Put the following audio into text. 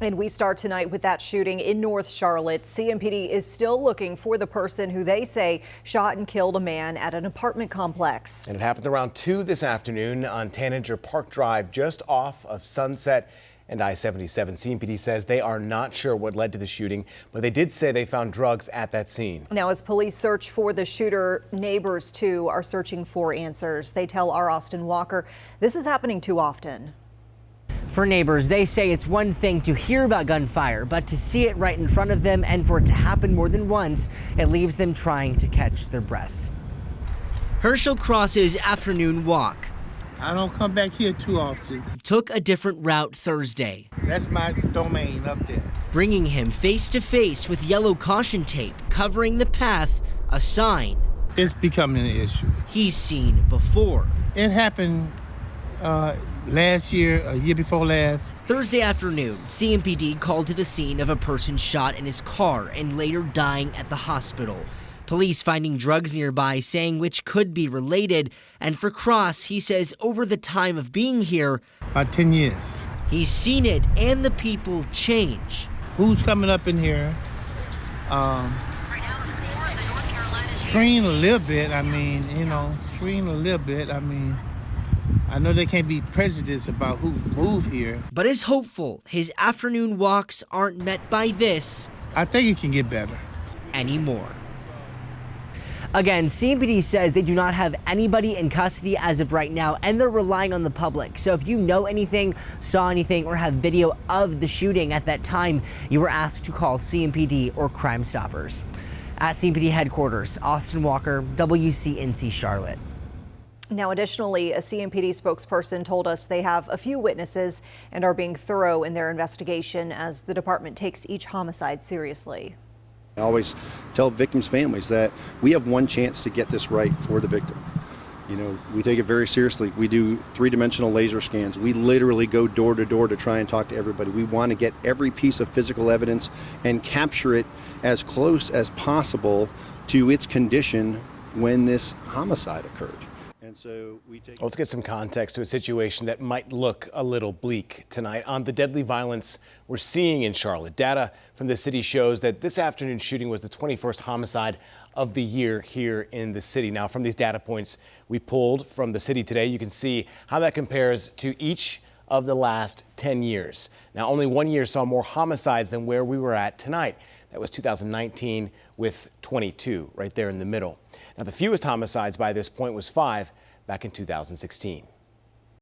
And we start tonight with that shooting in North Charlotte. CMPD is still looking for the person who they say shot and killed a man at an apartment complex. And it happened around 2 this afternoon on Tanager Park Drive, just off of Sunset and I-77. CMPD says they are not sure what led to the shooting, but they did say they found drugs at that scene. Now, as police search for the shooter, neighbors too are searching for answers. They tell our Austin Walker this is happening too often. For neighbors, they say it's one thing to hear about gunfire, but to see it right in front of them and for it to happen more than once, it leaves them trying to catch their breath. Herschel Cross's afternoon walk. I don't come back here too often. Took a different route Thursday. That's my domain up there. Bringing him face to face with yellow caution tape covering the path, a sign. It's becoming an issue. He's seen before. It happened last year, a year before last. Thursday afternoon, CMPD called to the scene of a person shot in his car and later dying at the hospital. Police finding drugs nearby, saying which could be related. And for Cross, he says over the time of being here, About 10 years. he's seen it and the people change. Who's coming up in here? Screen a little bit. Screen a little bit. I know there can't be prejudice about who move here. But is hopeful his afternoon walks aren't met by this I think it can get better. anymore. Again, CMPD says they do not have anybody in custody as of right now, and they're relying on the public. So if you know anything, saw anything, or have video of the shooting at that time, you were asked to call CMPD or Crime Stoppers. At CMPD headquarters, Austin Walker, WCNC Charlotte. Now, additionally, a CMPD spokesperson told us they have a few witnesses and are being thorough in their investigation as the department takes each homicide seriously. I always tell victims' families that we have one chance to get this right for the victim. We take it very seriously. We do three-dimensional laser scans. We literally go door to door to try and talk to everybody. We want to get every piece of physical evidence and capture it as close as possible to its condition when this homicide occurred. And so Let's get some context to a situation that might look a little bleak tonight on the deadly violence we're seeing in Charlotte. Data from the city shows that this afternoon's shooting was the 21st homicide of the year here in the city. Now, from these data points we pulled from the city today, you can see how that compares to each of the last 10 years. Now, only one year saw more homicides than where we were at tonight. That was 2019 with 22 right there in the middle. Now, the fewest homicides by this point was 5 back in 2016.